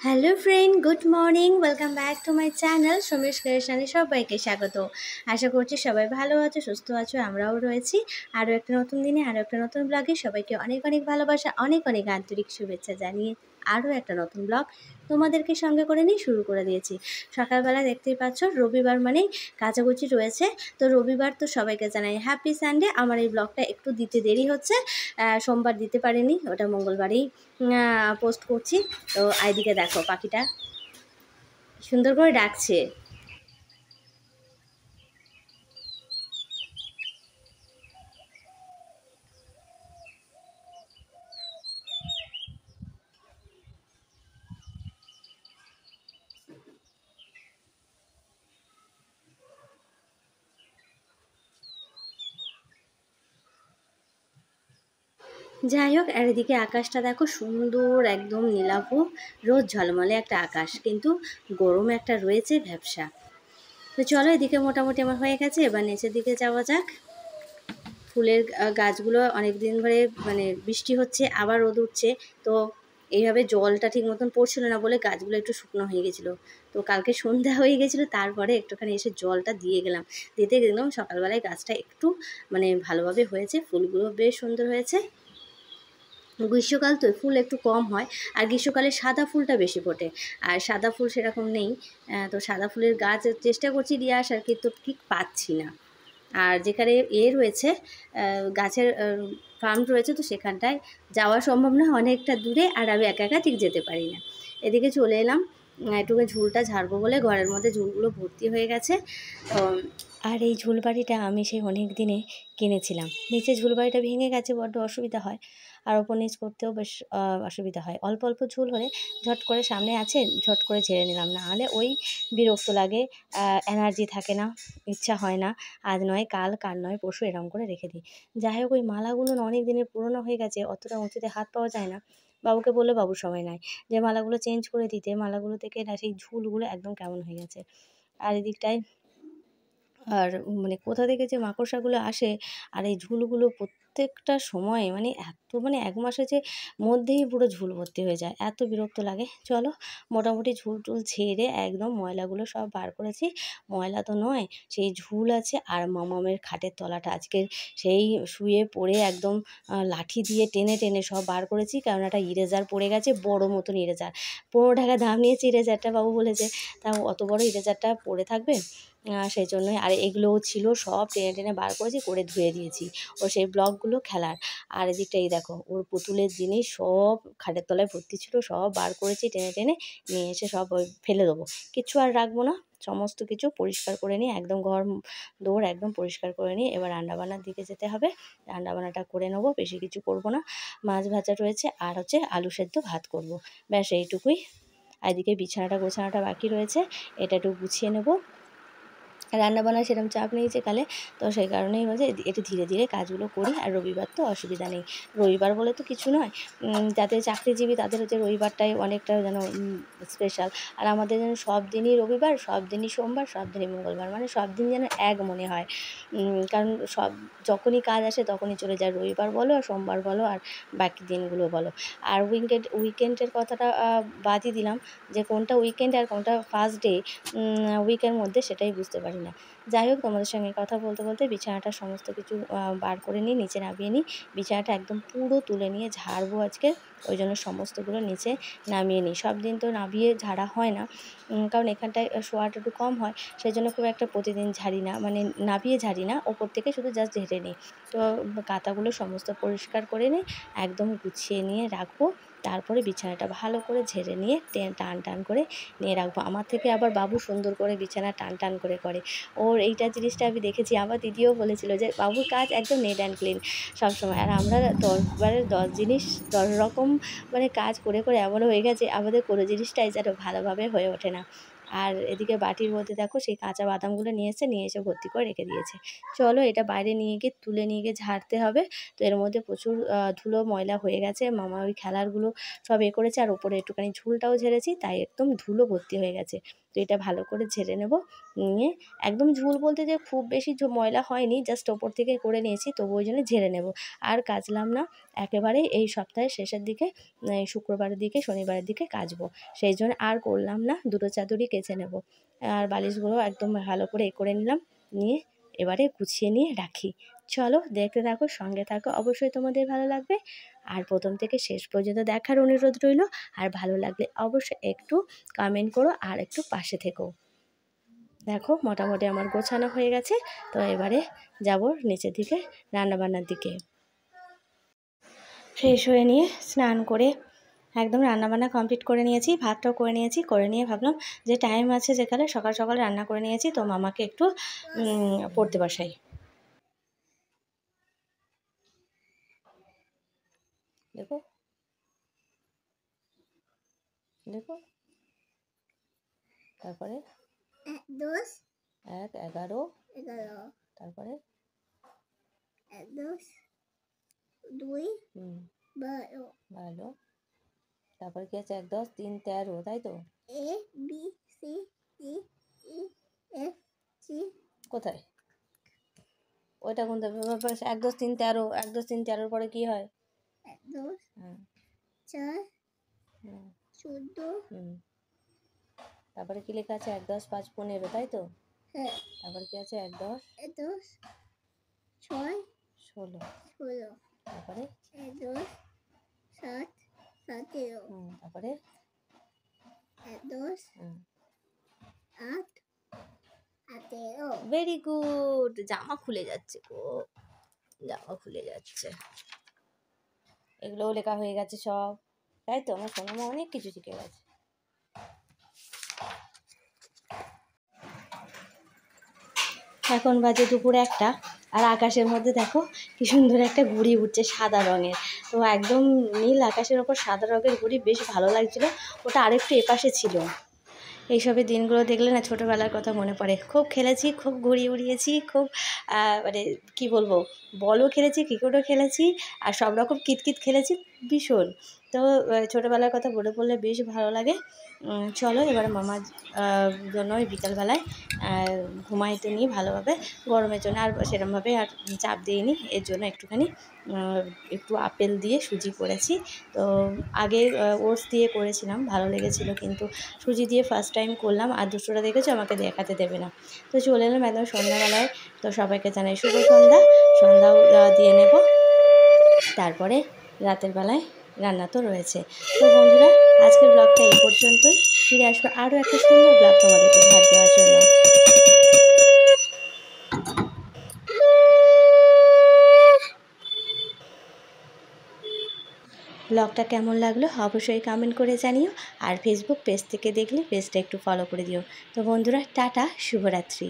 Hello friend, good morning. Welcome back to my channel Samir ক্রিয়েশনে সবাইকে স্বাগত। আশা করছি সবাই ভালো আছো, সুস্থ আছো, আমরাও রয়েছি। আরও একটা নতুন দিনে আরও একটা নতুন ব্লগে সবাইকে অনেক অনেক ভালোবাসা, অনেক অনেক আন্তরিক শুভেচ্ছা জানিয়ে আরও একটা নতুন ব্লগ তোমাদেরকে সঙ্গে করে নিয়ে শুরু করে দিয়েছি। সকালবেলা দেখতেই পাচ্ছ, রবিবার মানেই কাচাকুচি রয়েছে। তো রবিবার তো সবাইকে জানাই হ্যাপি সানডে। আমার এই ব্লগটা একটু দিতে দেরি হচ্ছে, সোমবার দিতে পারিনি, ওটা মঙ্গলবারেই পোস্ট করছি। তো এইদিকে দেখো পাখিটা সুন্দর করে ডাকছে। যাই হোক, আর এদিকে আকাশটা দেখো সুন্দর, একদম নীলাভ, রোজ ঝলমলে একটা আকাশ, কিন্তু গরম একটা রয়েছে ভ্যাপসা। তো চলো, এদিকে মোটামুটি আমার হয়ে গেছে, এবার নিচের দিকে যাওয়া যাক। ফুলের গাছগুলো অনেক দিন ধরে বৃষ্টি হচ্ছে, আবার রোদ উঠছে, তো এইভাবে জলটা ঠিক মতন পড়ছিল না বলে গাছগুলো একটু শুকনো হয়ে গেছিলো। তো কালকে সন্ধ্যা হয়ে গেছিলো, তারপরে একটুখানি এসে জলটা দিয়ে গেলাম। দিতে গেলাম সকালবেলায়, গাছটা একটু ভালোভাবে হয়েছে, ফুলগুলো বেশ সুন্দর হয়েছে। গ্রীষ্মকাল তো ফুল একটু কম হয়, আর গ্রীষ্মকালে সাদা ফুলটা বেশি ফোটে, আর সাদা ফুল সেরকম নেই। তো সাদা ফুলের গাছ চেষ্টা করছি দিয়ে আসার, কিন্তু ঠিক পাচ্ছি না। আর যেখানে রয়েছে, গাছের ফার্ম রয়েছে, তো সেখানটায় যাওয়া সম্ভব না, অনেকটা দূরে, আর আমি একা একা ঠিক যেতে পারি না। এদিকে চলে এলাম, একটু ঝুলটা ঝাড়বো বলে। ঘরের মধ্যে ঝুলগুলো ভর্তি হয়ে গেছে। আর এই ঝুলবাড়িটা আমি সেই অনেক দিনে কিনেছিলাম। নিচে ঝুলবাড়িটা ভেঙে গেছে, বড্ড অসুবিধা হয়, আর ওপর নিচ করতেও বেশ অসুবিধা হয়। অল্প অল্প ঝুল হলে ঝট করে সামনে আছে, ঝট করে ঝেড়ে নিলাম, না হলে ওই বিরক্ত লাগে, এনার্জি থাকে না, ইচ্ছা হয় না, আজ নয় কাল, কাল নয় পরশু, এরকম করে রেখে দিই। যাই হোক, ওই মালাগুলো না অনেক দিনের পুরনো হয়ে গেছে, অতটা উঁচুতে হাত পাওয়া যায় না। বাবুকে বললে বাবুর সময় নাই যে মালাগুলো চেঞ্জ করে দিতে। মালাগুলো থেকে না সেই ঝুলগুলো একদম কেমন হয়ে গেছে। আর এদিকটায় আর কোথা থেকে যে মাকড়সাগুলো আসে, আর এই ঝুলগুলো প্রত্যেকটা সময় এত ১ মাসের যে মধ্যেই পুরো ঝুল ভর্তি হয়ে যায়, এত বিরক্ত লাগে। চলো, মোটামুটি ঝুল টুল ঝেড়ে একদম ময়লাগুলো সব বার করেছি। ময়লা তো নয়, সেই ঝুল আছে, আর মামামের খাটের তলাটা আজকে সেই শুয়ে পড়ে একদম লাঠি দিয়ে টেনে টেনে সব বার করেছি, কারণ একটা ইরেজার পড়ে গেছে, বড় মতন ইরেজার, ১৫ টাকা দাম নিয়েছে ইরেজারটা। বাবু বলেছে তাও অত বড় ইরেজারটা পড়ে থাকবে, সেই জন্যই। আর এগুলোও ছিল, সব টেনে টেনে বার করেছি, করে ধুয়ে দিয়েছি ও সেই ব্লকগুলো খেলার। আর এদিকটা এই দেখো, ওর পুতুলের জিনিস সব খাটের তলায় ভর্তি ছিল, সব বার করেছি টেনে টেনে, নিয়ে এসে সব ফেলে দেবো, কিচ্ছু আর রাখবো না। সমস্ত কিছু পরিষ্কার করে নিয়ে একদম ঘর দৌড় একদম পরিষ্কার করে নিয়ে এবার রান্নাবান্নার দিকে যেতে হবে। রান্নাবান্নাটা করে নেবো, বেশি কিছু করব না। মাছ ভাজা রয়েছে, আর হচ্ছে আলু সেদ্ধ ভাত করব, ব্যাস এইটুকুই। আর এদিকে বিছানাটা গোছানোটা বাকি রয়েছে, এটা একটু গুছিয়ে নেবো। রান্নাবান্নার সেরকম চাপ নেই যে কালে, তো সেই কারণেই হচ্ছে একটু ধীরে ধীরে কাজগুলো করি। আর রবিবার তো অসুবিধা নেই, রবিবার বলে তো কিছু নয়, যাদের চাকরিজীবী তাদের হচ্ছে রবিবারটাই অনেকটা যেন স্পেশাল। আর আমাদের যেন সব দিনই রবিবার, সব দিনই সোমবার, সব দিনই মঙ্গলবার, সব দিন যেন এক মনে হয়। কারণ সব যখনই কাজ আসে তখনই চলে যায়, রবিবার বলো আর সোমবার বলো আর বাকি দিনগুলো বলো। আর উইকেন্ডের কথাটা বাদই দিলাম, যে কোনটা উইকেন্ড আর কোনটা ফার্স্ট ডে উইকের মধ্যে, সেটাই বুঝতে পারি না। যাই হোক, তোমাদের সঙ্গে কথা বলতে বলতে বিছানাটা সমস্ত কিছু বার করে নিই, নিচে নামিয়ে নিই। বিছানাটা একদম পুরো তুলে নিয়ে ঝাড়বো আজকে, ওই জন্য সমস্তগুলো নিচে নামিয়ে নিই। সব দিন তো নামিয়ে ঝাড়া হয় না, কারণ এখানটায় শোয়াটা একটু কম হয়, সেই জন্য খুব একটা প্রতিদিন ঝাড়ি না, নামিয়ে ঝাড়ি না, ওপর থেকে শুধু জাস্ট ঝেড়ে নিই। তো কাঁথাগুলো সমস্ত পরিষ্কার করে নিই, একদম গুছিয়ে নিয়ে রাখবো। তারপরে বিছানাটা ভালো করে ঝেড়ে নিয়ে টান টান করে নিয়ে রাখবো। আমার থেকে আবার বাবু সুন্দর করে বিছানা টান টান করে। ওর এইটা জিনিসটা আমি দেখেছি, আমার দিদিও বলেছিল যে বাবুর কাজ একদম নেট অ্যান্ড ক্লিন সবসময়। আর আমরা 10 বারের 10 জিনিস 10 রকম কাজ করে এমনও হয়ে গেছে, আমাদের কোনো জিনিসটাই যেন ভালোভাবে হয়ে ওঠে না। আর এদিকে বাটির মধ্যে দেখো সেই কাঁচা বাদামগুলো নিয়ে এসে ভর্তি করে রেখে দিয়েছে। চলো এটা বাইরে নিয়ে গিয়ে তুলে নিয়ে গিয়ে ঝাড়তে হবে। তো এর মধ্যে প্রচুর ধুলো ময়লা হয়ে গেছে, মামা ওই খেলারগুলো সব করেছে, আর ওপরে একটুখানি ঝুলটাও ঝেড়েছি, তাই একদম ধুলো ভর্তি হয়ে গেছে। তো এটা ভালো করে ঝেড়ে নেব, নিয়ে একদম ঝুল বলতে যে খুব বেশি ময়লা হয়নি, জাস্ট ওপর থেকে করে নিয়েছি, তবু ওই জন্য ঝেড়ে নেব। আর কাচলাম না, একেবারে এই সপ্তাহের শেষের দিকে, শুক্রবারের দিকে শনিবারের দিকে কাচবো, সেই জন্য আর করলাম না, দুটো চাদরই কেচে নেব। আর বালিশগুলো একদম ভালো করে করে নিলাম, নিয়ে এবারে গুছিয়ে নিয়ে রাখি। চলো দেখতে থাকো, সঙ্গে থাকো, অবশ্যই তোমাদের ভালো লাগবে। আর প্রথম থেকে শেষ পর্যন্ত দেখার অনুরোধ রইল। আর ভালো লাগলে অবশ্যই একটু কমেন্ট করো আর একটু পাশে থেকো। দেখো মোটামুটি আমার গোছানো হয়ে গেছে। তো এবারে যাব নিচের দিকে রান্নাবান্নার দিকে। ফ্রেশ হয়ে নিয়ে স্নান করে একদম রান্নাবান্না কমপ্লিট করে নিয়েছি, ভাতটাও করে নিয়েছি। করে নিয়ে ভাবলাম যে টাইম আছে যেখানে, সকাল সকাল রান্না করে নিয়েছি, তো মামাকে একটু পড়তে বসাই। দেখো দেখো, তারপরে 10 1 11 তারপরে 10 2 12 তারপরে কি আছে 1 10 3 13, তাই তো? A B C D E F G কোথায় ওইটা কোনটা? 1 10 3 13, 1 10 3 13 পরে কি হয়? 1 10 4 14 তারপরে কি লেখা আছে? 1 10 5 15, তাই তো? হ্যাঁ। তারপরে কি আছে? 1 10 10 6 16 তারপরে 1 10 7 17 তারপরে 1 10 8 18। Very good. জামা খুলে যাচ্ছে গো, জামা খুলে যাচ্ছে। এগুলোও লেখা হয়ে গেছে সব, তাই তো? আমার সোনামা অনেক কিছু শিখে গেছে। এখন বাজে দুপুর 1টা, আর আকাশের মধ্যে দেখো কি সুন্দর একটা ঘুড়ি উঠছে সাদা রঙের। তো একদম নীল আকাশের ওপর সাদা রঙের ঘুড়ি, বেশ ভালো লাগছিলো। ওটা আরেকটু এপাশে ছিল। এইসবের দিনগুলো দেখলে না ছোটোবেলার কথা মনে পড়ে। খুব খেলেছি, খুব ঘুড়ি উড়িয়েছি, খুব মানে কী বলবো, বলও খেলেছি, ক্রিকেটও খেলেছি, আর সব রকম কিতকিত খেলেছি ভীষণ। তো ছোটোবেলার কথা মনে পড়লে বেশ ভালো লাগে। চলো এবার মামার জন্য বিকালবেলায় ঘুমাইতে নিই ভালোভাবে, গরমের জন্য আর সেরকমভাবে আর চাপ দিইনি। এর জন্য একটু আপেল দিয়ে সুজি করেছি। তো আগে ওটস দিয়ে করেছিলাম, ভালো লেগেছিলো, কিন্তু সুজি দিয়ে ফার্স্ট টাইম করলাম। আর দুটোটা দেখেছো, আমাকে দেখাতে দেবে না। তো চলে এলাম একদম সন্ধ্যাবেলায়। তো সবাইকে জানাই শুভ সন্ধ্যা। সন্ধ্যাও দিয়ে নেব, তারপরে রাতের বেলায় রান্না তো রয়েছে। তো বন্ধুরা, আজকের ব্লগটা এই পর্যন্তই। ফিরে আসবো আরও একটা সুন্দর ব্লগ তোমাদেরকে ভাত দেওয়ার জন্য। ব্লগটা কেমন লাগলো অবশ্যই কমেন্ট করে জানিও। আর ফেসবুক পেজ থেকে দেখলে পেজটা একটু ফলো করে দিও। তো বন্ধুরা, টাটা, শুভরাত্রি।